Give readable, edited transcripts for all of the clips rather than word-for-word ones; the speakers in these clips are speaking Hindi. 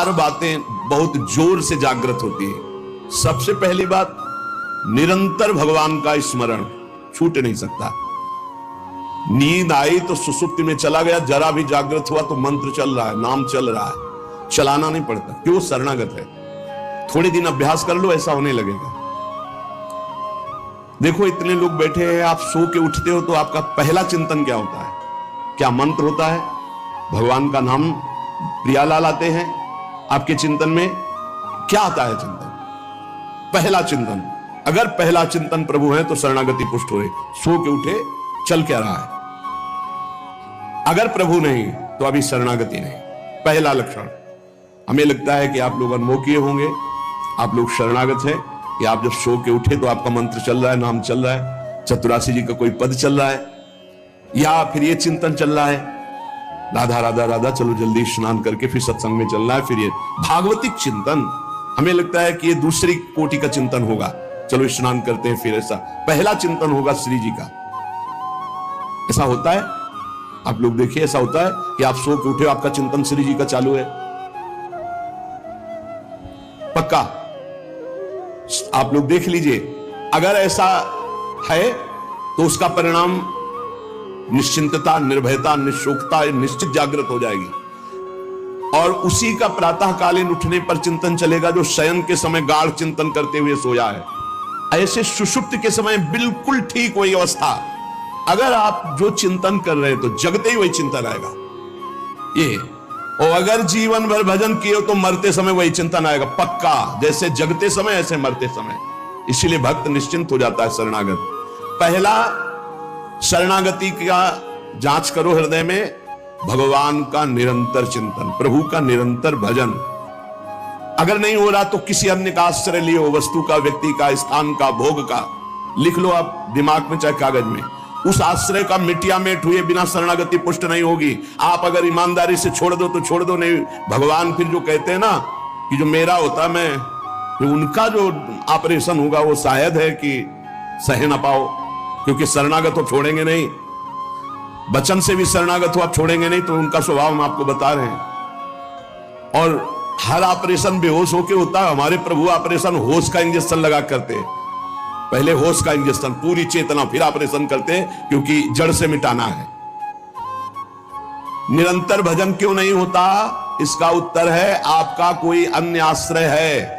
चार बातें बहुत जोर से जागृत होती है। सबसे पहली बात, निरंतर भगवान का स्मरण छूट नहीं सकता। नींद आई तो सुसुप्ति में चला गया, जरा भी जागृत हुआ तो मंत्र चल रहा है, नाम चल रहा है, चलाना नहीं पड़ता। क्यों? शरणागत है। थोड़े दिन अभ्यास कर लो, ऐसा होने लगेगा। देखो इतने लोग बैठे हैं, आप सो के उठते हो तो आपका पहला चिंतन क्या होता है? क्या मंत्र होता है? भगवान का नाम प्रियालाल आते हैं आपके चिंतन में? क्या आता है चिंतन? पहला चिंतन। अगर पहला चिंतन प्रभु है तो शरणागति पुष्ट हुए। सो के उठे, चल क्या रहा है? अगर प्रभु नहीं तो अभी शरणागति नहीं। पहला लक्षण। हमें लगता है कि आप लोग अनमोकीय होंगे, आप लोग शरणागत हैं कि आप जब सो के उठे तो आपका मंत्र चल रहा है, नाम चल रहा है, चतुरासी जी का कोई पद चल रहा है, या फिर ये चिंतन चल रहा है, राधा राधा राधा, चलो जल्दी स्नान करके फिर सत्संग में चलना है। फिर ये भागवतिक चिंतन, हमें लगता है कि ये दूसरी कोटि का चिंतन होगा, चलो स्नान करते हैं फिर। ऐसा पहला चिंतन होगा श्री जी का। ऐसा होता है? आप लोग देखिए, ऐसा होता है कि आप सो के उठे, आपका चिंतन श्री जी का चालू है? पक्का? आप लोग देख लीजिए, अगर ऐसा है तो उसका परिणाम निश्चिंतता, निर्भयता, निशोकता निश्चित जागृत हो जाएगी। और उसी का प्रातःकालीन उठने पर चिंतन चलेगा जो शयन के समय गाढ़ चिंतन करते हुए सोया है। ऐसे सुषुप्त के समय बिल्कुल ठीक वही अवस्था। अगर आप जो चिंतन कर रहे हैं तो जगते ही वही चिंतन आएगा ये। और अगर जीवन भर भजन किए तो मरते समय वही चिंतन आएगा, पक्का। जैसे जगते समय ऐसे मरते समय। इसीलिए भक्त निश्चिंत हो जाता है शरणागत। पहला, शरणागति का जांच करो हृदय में, भगवान का निरंतर चिंतन, प्रभु का निरंतर भजन। अगर नहीं हो रहा तो किसी अन्य का आश्रय लियो, वस्तु का, व्यक्ति का, स्थान का, भोग का। लिख लो आप दिमाग में चाहे कागज में। उस आश्रय का मिटिया मेट हुए बिना शरणागति पुष्ट नहीं होगी। आप अगर ईमानदारी से छोड़ दो तो छोड़ दो, नहीं भगवान फिर जो कहते हैं ना कि जो मेरा होता मैं, तो उनका जो ऑपरेशन होगा वो शायद है कि सह ना पाओ, क्योंकि शरणागत हो छोड़ेंगे नहीं। वचन से भी शरणागत हो आप छोड़ेंगे नहीं, तो उनका स्वभाव हम आपको बता रहे हैं। और हर ऑपरेशन बेहोश होके होता है। हमारे प्रभु ऑपरेशन होश का इंजेक्शन लगा करते हैं। पहले होश का इंजेक्शन, पूरी चेतना, फिर ऑपरेशन करते हैं, क्योंकि जड़ से मिटाना है। निरंतर भजन क्यों नहीं होता? इसका उत्तर है आपका कोई अन्य आश्रय है।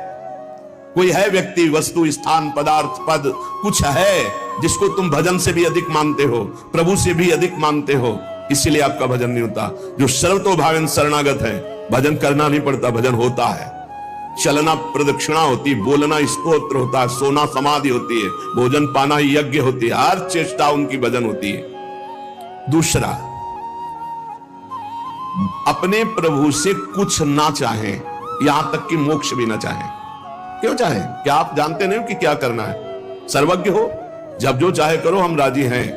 कोई है व्यक्ति, वस्तु, स्थान, पदार्थ, पद, कुछ है जिसको तुम भजन से भी अधिक मानते हो, प्रभु से भी अधिक मानते हो, इसीलिए आपका भजन नहीं होता। जो सर्वतोभावेन शरणागत है, भजन करना नहीं पड़ता, भजन होता है। चलना प्रदक्षिणा होती, बोलना स्तोत्र होता है, सोना समाधि होती है, भोजन पाना यज्ञ होती है, हर चेष्टा उनकी भजन होती है। दूसरा, अपने प्रभु से कुछ ना चाहें, यहां तक कि मोक्ष भी ना चाहें। क्यों चाहें? क्या आप जानते नहीं हो कि क्या करना है? सर्वज्ञ हो, जब जो चाहे करो, हम राजी हैं।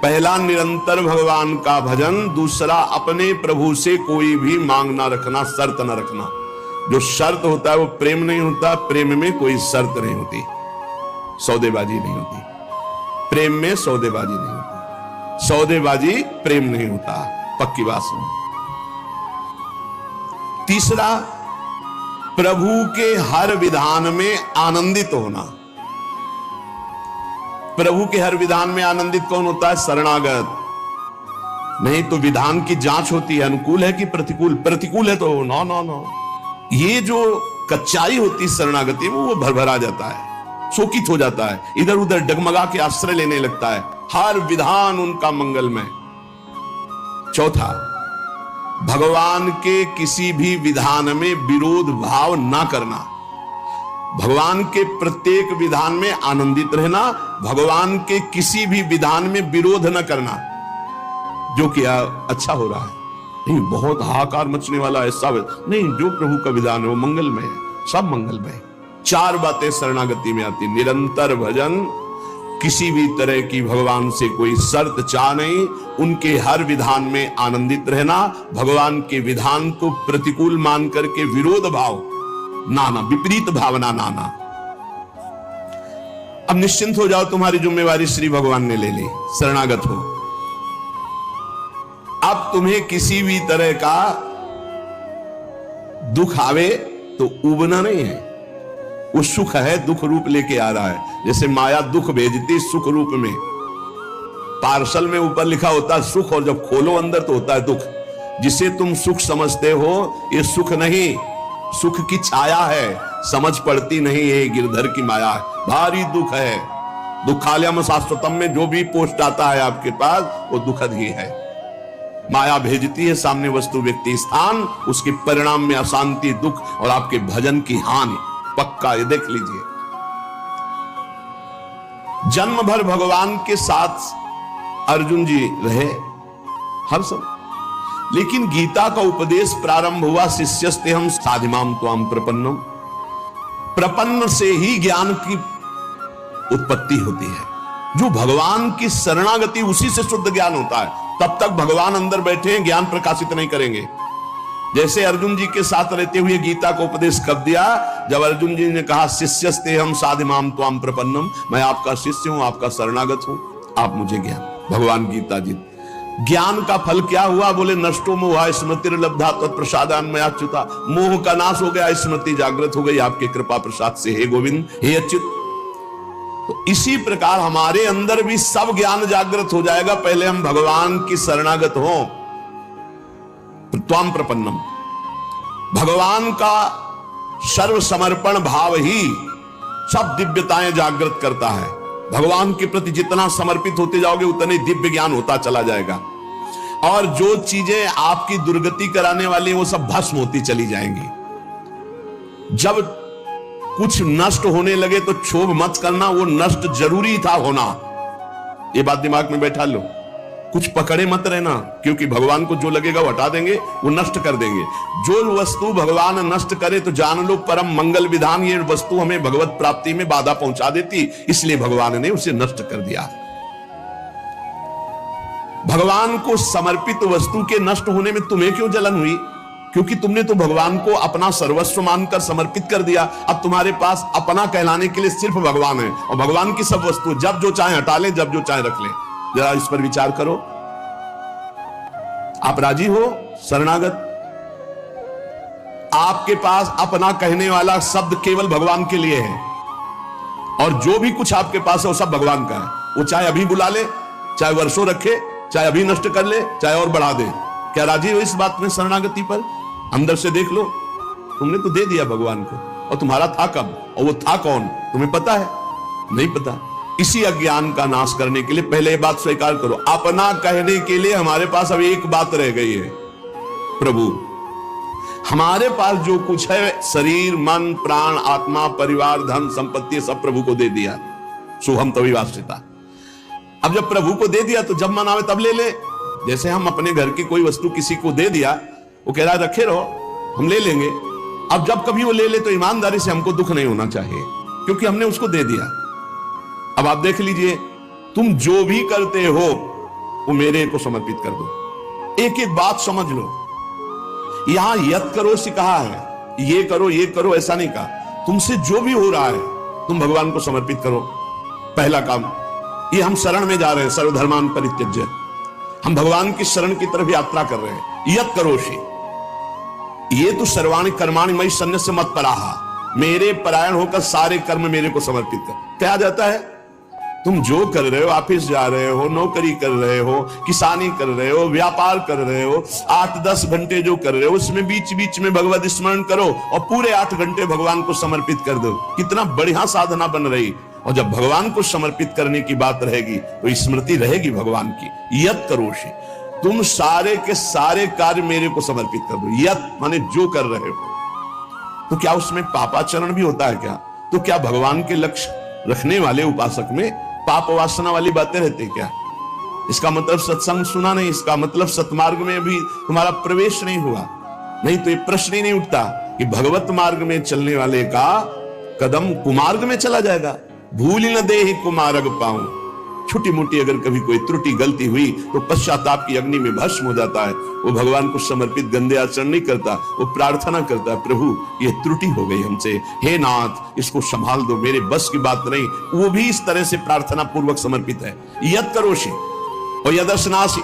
पहला, निरंतर भगवान का भजन। दूसरा, अपने प्रभु से कोई भी मांग ना रखना, शर्त ना रखना। जो शर्त होता है वो प्रेम नहीं होता। प्रेम में कोई शर्त नहीं होती, सौदेबाजी नहीं होती। प्रेम में सौदेबाजी नहीं होती, सौदेबाजी प्रेम नहीं होता, पक्की बात सुनो। तीसरा, प्रभु के हर विधान में आनंदित होना। प्रभु के हर विधान में आनंदित कौन होता है? शरणागत। नहीं तो विधान की जांच होती है, अनुकूल है कि प्रतिकूल। प्रतिकूल है तो नो नो नो। ये जो कच्चाई होती है शरणागति में, वो भरभरा जाता है, शोकित हो जाता है, इधर उधर डगमगा के आश्रय लेने लगता है। हर विधान उनका मंगलमय। चौथा, भगवान के किसी भी विधान में विरोध भाव ना करना। भगवान के प्रत्येक विधान में आनंदित रहना, भगवान के किसी भी विधान में विरोध न करना। जो किया अच्छा हो रहा है, नहीं बहुत हाहाकार मचने वाला है, सब नहीं, जो प्रभु का विधान है वो मंगलमय है, सब मंगलमय। चार बातें शरणागति में आती। निरंतर भजन, किसी भी तरह की भगवान से कोई शर्त चाह नहीं, उनके हर विधान में आनंदित रहना, भगवान के विधान को प्रतिकूल मान करके विरोध भाव नाना, विपरीत भावना नाना। अब निश्चिंत हो जाओ, तुम्हारी जिम्मेवारी श्री भगवान ने ले ली, शरणागत हो। अब तुम्हें किसी भी तरह का दुख आवे तो उबना नहीं है, वो सुख है, दुख रूप लेके आ रहा है। जैसे माया दुख भेजती सुख रूप में, पार्सल में ऊपर लिखा होता है सुख, और जब खोलो अंदर तो होता है दुख। जिसे तुम सुख समझते हो ये सुख नहीं, सुख की छाया है, समझ पड़ती नहीं है, गिरधर की माया है, भारी दुख है। दुखालयम शाश्वतम में जो भी पोस्ट आता है आपके पास वो दुखद ही है। माया भेजती है सामने वस्तु व्यक्ति स्थान, उसके परिणाम में अशांति दुख और आपके भजन की हानि पक्का, ये देख लीजिए। जन्म भर भगवान के साथ अर्जुन जी रहे हर समय, लेकिन गीता का उपदेश प्रारंभ हुआ शिष्यस्ते हम साधिमाम त्वाम प्रपन्नम। प्रपन्न से ही ज्ञान की उत्पत्ति होती है। जो भगवान की शरणागति, उसी से शुद्ध ज्ञान होता है। तब तक भगवान अंदर बैठे हैं, ज्ञान प्रकाशित नहीं करेंगे। जैसे अर्जुन जी के साथ रहते हुए गीता को उपदेश कब दिया? जब अर्जुन जी ने कहा शिष्यस्ते हम साधिमाम त्वाम प्रपन्नम, मैं आपका शिष्य हूं, आपका शरणागत हूं, आप मुझे ज्ञान। भगवान गीता जी, ज्ञान का फल क्या हुआ? बोले नष्टो मोहा स्मृतिर्लब्धा तत्प्रसादान्मयाच्युता। मोह का नाश हो गया, स्मृति जागृत हो गई आपके कृपा प्रसाद से, हे गोविंद, हे अच्युत। तो इसी प्रकार हमारे अंदर भी सब ज्ञान जागृत हो जाएगा, पहले हम भगवान की शरणागत हो। त्वाम प्रपन्नम, भगवान का सर्व समर्पण भाव ही सब दिव्यताएं जागृत करता है। भगवान के प्रति जितना समर्पित होते जाओगे उतने दिव्य ज्ञान होता चला जाएगा, और जो चीजें आपकी दुर्गति कराने वाली वो सब भस्म होती चली जाएंगी। जब कुछ नष्ट होने लगे तो क्षोभ मत करना, वो नष्ट जरूरी था होना, ये बात दिमाग में बैठा लो। कुछ पकड़े मत रहना, क्योंकि भगवान को जो लगेगा वो हटा देंगे, वो नष्ट कर देंगे। जो वस्तु भगवान नष्ट करे तो जान लो परम मंगल विधान, ये वस्तु हमें भगवत प्राप्ति में बाधा पहुंचा देती, इसलिए भगवान ने उसे नष्ट कर दिया। भगवान को समर्पित वस्तु के नष्ट होने में तुम्हें क्यों जलन हुई? क्योंकि तुमने तो भगवान को अपना सर्वस्व मानकर समर्पित कर दिया। अब तुम्हारे पास अपना कहलाने के लिए सिर्फ भगवान है, और भगवान की सब वस्तु जब जो चाहे हटा ले, जब जो चाहे रख ले। जरा इस पर विचार करो। आप राजी हो? शरणागत, आपके पास अपना कहने वाला शब्द केवल भगवान के लिए है, और जो भी कुछ आपके पास है वो सब भगवान का है। वो चाहे अभी बुला ले, चाहे वर्षों रखे, चाहे अभी नष्ट कर ले, चाहे और बढ़ा दे। क्या राजी हो इस बात में शरणागति पर? अंदर से देख लो, तुमने तो दे दिया भगवान को, और तुम्हारा था कब, और वो था कौन, तुम्हें पता है? नहीं पता। इसी अज्ञान का नाश करने के लिए पहले ये बात स्वीकार करो, अपना कहने के लिए हमारे पास अब एक बात रह गई है, प्रभु। हमारे पास जो कुछ है, शरीर, मन, प्राण, आत्मा, परिवार, धन, संपत्ति, सब प्रभु को दे दिया। सोहम तभी वास्तिता। अब जब प्रभु को दे दिया तो जब मन आवे तब ले ले। जैसे हम अपने घर की कोई वस्तु किसी को दे दिया, वो कह रहा है रखे रहो, हम ले लेंगे। अब जब कभी वो ले ले तो ईमानदारी से हमको दुख नहीं होना चाहिए, क्योंकि हमने उसको दे दिया। अब आप देख लीजिए, तुम जो भी करते हो वो मेरे को समर्पित कर दो। एक एक बात समझ लो। यहां यत करो से कहा है, ये करो ऐसा नहीं कहा। तुमसे जो भी हो रहा है तुम भगवान को समर्पित करो। पहला काम ये, हम शरण में जा रहे हैं, सर्वधर्मान परित्यज्य। हम भगवान की शरण की तरफ यात्रा कर रहे हैं। यत करोषि, ये तो सर्वाणि कर्माणि मयि सन्न्यस्य मत्पराः, मेरे परायण होकर सारे कर्म मेरे को समर्पित कर। क्या जाता है? तुम जो कर रहे हो, ऑफिस जा रहे हो, नौकरी कर रहे हो, किसानी कर रहे हो, व्यापार कर रहे हो, 8-10 घंटे जो कर रहे हो उसमें बीच बीच में भगवत स्मरण करो, और पूरे 8 घंटे भगवान को समर्पित कर दो। कितना बढ़िया साधना बन रही। और जब भगवान को समर्पित करने की बात रहेगी तो स्मृति रहेगी भगवान की। यत करोषि, तुम सारे के सारे कार्य मेरे को समर्पित कर दो। यत माने जो कर रहे हो। तो क्या उसमें पापाचरण भी होता है क्या? तो क्या भगवान के लक्ष्य रखने वाले उपासक में पाप वासना वाली बातें रहती क्या? इसका मतलब सत्संग सुना नहीं, इसका मतलब सतमार्ग में भी तुम्हारा प्रवेश नहीं हुआ। नहीं तो ये प्रश्न ही नहीं उठता कि भगवत मार्ग में चलने वाले का कदम कुमार्ग में चला जाएगा। भूल न दे ही कुमार्ग पाऊं। छोटी मोटी अगर कभी कोई त्रुटि गलती हुई तो पश्चाताप की अग्नि में भस्म हो जाता है। वो भगवान को समर्पित गंदे आचरण नहीं करता, वो प्रार्थना करता है, प्रभु ये त्रुटि हो गई हमसे, हे नाथ इसको संभाल दो, मेरे बस की बात नहीं। वो भी इस तरह से प्रार्थना पूर्वक समर्पित है। यद करोषि और यदर्शनासि,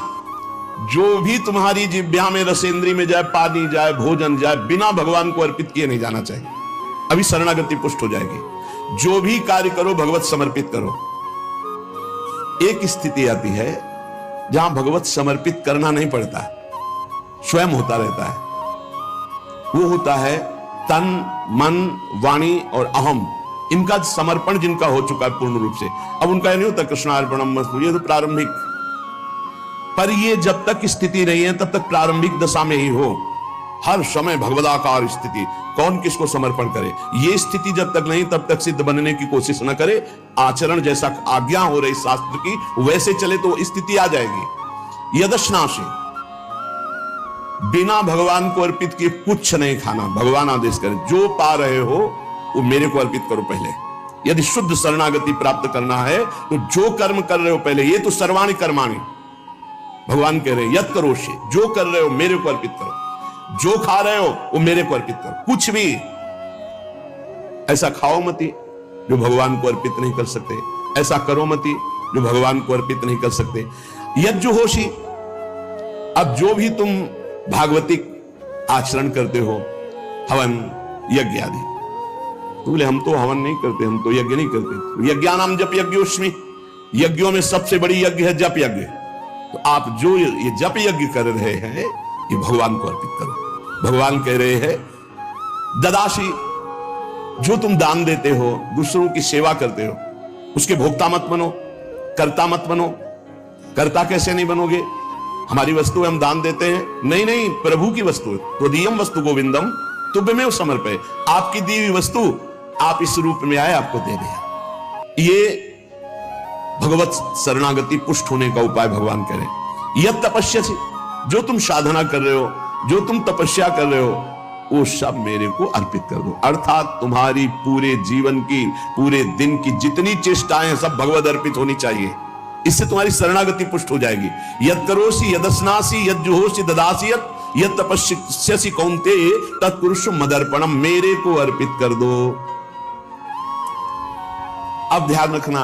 जो भी तुम्हारी जिह्वा में, रसेंद्री में जाए, पानी जाए, भोजन जाए, बिना भगवान को अर्पित किए नहीं जाना चाहिए। अभी शरणागति पुष्ट हो जाएगी। जो भी कार्य करो भगवत समर्पित करो। एक स्थिति आती है जहां भगवत समर्पित करना नहीं पड़ता, स्वयं होता रहता है। वो होता है तन, मन, वाणी और अहम, इनका समर्पण जिनका हो चुका है पूर्ण रूप से। अब उनका नहीं होता कृष्णार्पणमस्तु, ये तो प्रारंभिक, पर ये जब तक स्थिति नहीं है तब तक प्रारंभिक दशा में ही हो। हर समय भगवदाकार स्थिति, कौन किसको समर्पण करे, ये स्थिति जब तक नहीं तब तक सिद्ध बनने की कोशिश न करे। आचरण जैसा आज्ञा हो रही शास्त्र की वैसे चले तो स्थिति आ जाएगी। यदश्नासी, बिना भगवान को अर्पित किए कुछ नहीं खाना। भगवान आदेश करे जो पा रहे हो वो मेरे को अर्पित करो पहले। यदि शुद्ध शरणागति प्राप्त करना है तो जो कर्म कर रहे हो पहले, ये तो सर्वाणि कर्माणि, भगवान कह रहे हैं यत् करोषि, जो कर रहे हो मेरे को अर्पित करो। जो खा रहे हो वो मेरे को अर्पित करो। कुछ भी ऐसा खाओ मती जो भगवान को अर्पित नहीं कर सकते, ऐसा करो मती जो भगवान को अर्पित नहीं कर सकते। यज्जुहोषि, अब जो भी तुम भागवतिक आचरण करते हो, हवन यज्ञ आदि, तो बोले हम तो हवन नहीं करते, हम तो यज्ञ नहीं करते। यज्ञानाम जप यज्ञोस्मि, यज्ञों में सबसे बड़ी यज्ञ है जप यज्ञ। तो आप जो ये जप यज्ञ कर रहे हैं ये भगवान को अर्पित करो। भगवान कह रहे हैं ददासी, जो तुम दान देते हो, दूसरों की सेवा करते हो, उसके भोक्ता मत बनो, कर्ता मत बनो। कर्ता कैसे नहीं बनोगे? हमारी वस्तु है, हम दान देते हैं, नहीं नहीं, प्रभु की वस्तु है। त्वदीयम वस्तु गोविंदम तुभ्यमेव समर्पये, आपकी दी हुई वस्तु आप इस रूप में आए, आपको दे दिया। ये भगवत शरणागति पुष्ट होने का उपाय भगवान करें। यह तपस्या से, जो तुम साधना कर रहे हो, जो तुम तपस्या कर रहे हो, वो सब मेरे को अर्पित कर दो। अर्थात तुम्हारी पूरे जीवन की, पूरे दिन की जितनी चेष्टाएं सब भगवत अर्पित होनी चाहिए। इससे तुम्हारी शरणागति पुष्ट हो जाएगी। यद करोसी यदस्नासी यज्जुहोसी ददासी यद तपस्यसि कौन्तेय तत्पुरुष मदर्पणम, मेरे को अर्पित कर दो। अब ध्यान रखना,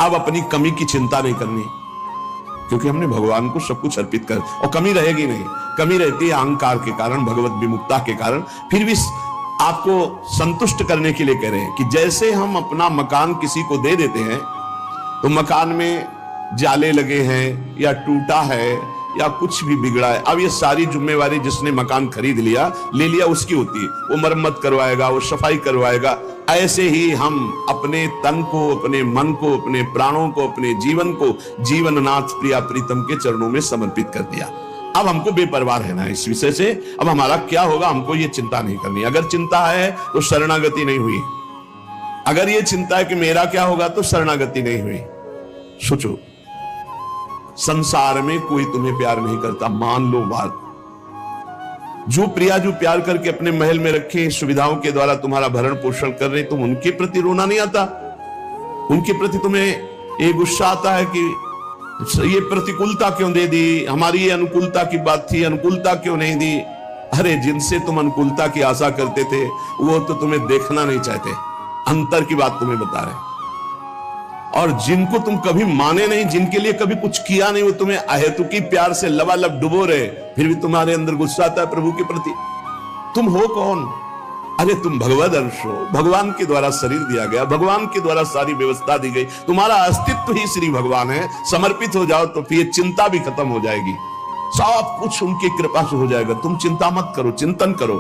अब अपनी कमी की चिंता नहीं करनी, क्योंकि हमने भगवान को सब कुछ अर्पित कर, और कमी रहेगी नहीं। कमी रहती है अहंकार के कारण, भगवत विमुक्ता के कारण। फिर भी आपको संतुष्ट करने के लिए कह रहे हैं कि जैसे हम अपना मकान किसी को दे देते हैं, तो मकान में जाले लगे हैं या टूटा है या कुछ भी बिगड़ा है, अब ये सारी जिम्मेवारी जिसने मकान खरीद लिया, ले लिया, उसकी होती है। वो मरम्मत करवाएगा, वो सफाई करवाएगा। ऐसे ही हम अपने तन को, अपने मन को, अपने प्राणों को, अपने जीवन को जीवननाथ प्रिया प्रीतम के चरणों में समर्पित कर दिया। अब हमको बेपरवाह रहना है इस विषय से। अब हमारा क्या होगा हमको ये चिंता नहीं करनी। अगर चिंता है तो शरणागति नहीं हुई, अगर ये चिंता है कि मेरा क्या होगा तो शरणागति नहीं हुई। सोचो, संसार में कोई तुम्हें प्यार नहीं करता, मान लो बात। जो प्रिया जो प्यार करके अपने महल में रखे, सुविधाओं के द्वारा तुम्हारा भरण पोषण कर रहे, तुम उनके प्रति रोना नहीं आता? उनके प्रति तुम्हें ये गुस्सा आता है कि ये प्रतिकूलता क्यों दे दी, हमारी ये अनुकूलता की बात थी, अनुकूलता क्यों नहीं दी? अरे जिनसे तुम अनुकूलता की आशा करते थे वो तो तुम्हें देखना नहीं चाहते, अंतर की बात तुम्हें बता रहे। और जिनको तुम कभी माने नहीं, जिनके लिए कभी कुछ किया नहीं, वो तुम्हें अहेतुकी प्यार से लबालब डुबो रहे, फिर भी तुम्हारे अंदर गुस्सा आता है प्रभु के प्रति। तुम हो कौन? अरे तुम भगवद अंश हो, भगवान के द्वारा शरीर दिया गया, भगवान के द्वारा सारी व्यवस्था दी गई, तुम्हारा अस्तित्व ही श्री भगवान है। समर्पित हो जाओ तो फिर चिंता भी खत्म हो जाएगी, सब कुछ उनकी कृपा से हो जाएगा। तुम चिंता मत करो, चिंतन करो।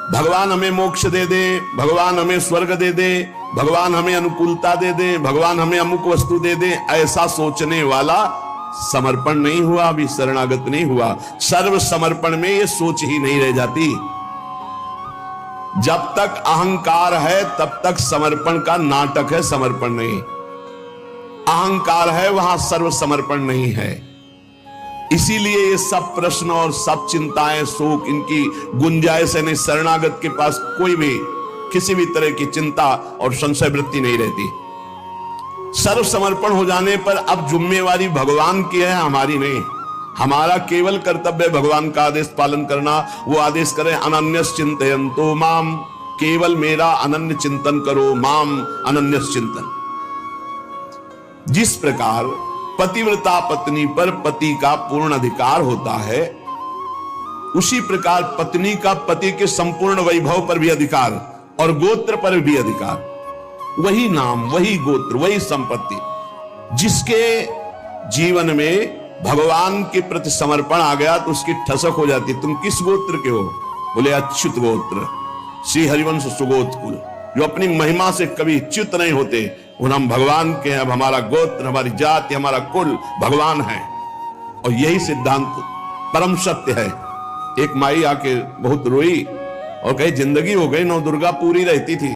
भगवान हमें मोक्ष दे दे, भगवान हमें स्वर्ग दे दे, भगवान हमें अनुकूलता दे दे, भगवान हमें अमुक वस्तु दे दे, ऐसा सोचने वाला समर्पण नहीं हुआ, अभी शरणागत नहीं हुआ। सर्व समर्पण में ये सोच ही नहीं रह जाती। जब तक अहंकार है तब तक समर्पण का नाटक है, समर्पण नहीं। अहंकार है वहां सर्व समर्पण नहीं है। इसीलिए ये सब प्रश्न और सब चिंताएं, शोक, इनकी गुंजाइश नहीं। शरणागत के पास कोई भी किसी भी तरह की चिंता और संशय वृत्ति नहीं रहती। सर्व समर्पण हो जाने पर अब जिम्मेवारी भगवान की है, हमारी नहीं। हमारा केवल कर्तव्य भगवान का आदेश पालन करना। वो आदेश करें अनन्यस चिंतयन्तो माम, केवल मेरा अनन्य चिंतन करो, माम अनन्यस चिंतन। जिस प्रकार पतिव्रता पत्नी पर पति का पूर्ण अधिकार होता है, उसी प्रकार पत्नी का पति के संपूर्ण वैभव पर भी अधिकार और गोत्र पर भी अधिकार। वही नाम, वही गोत्र, वही संपत्ति। जिसके जीवन में भगवान के प्रति समर्पण आ गया तो उसकी ठसक हो जाती। तुम किस गोत्र के हो? बोले अच्युत गोत्र, श्री हरिवंश सुगोत्र कुल। जो अपनी महिमा से कभी च्युत नहीं होते, उन हम भगवान के हैं। अब हमारा गोत्र, हमारी जाति, हमारा कुल भगवान है। और यही सिद्धांत परम सत्य है। एक माई आके बहुत रोई और कही जिंदगी हो गई, नौ दुर्गा पूरी रहती थी।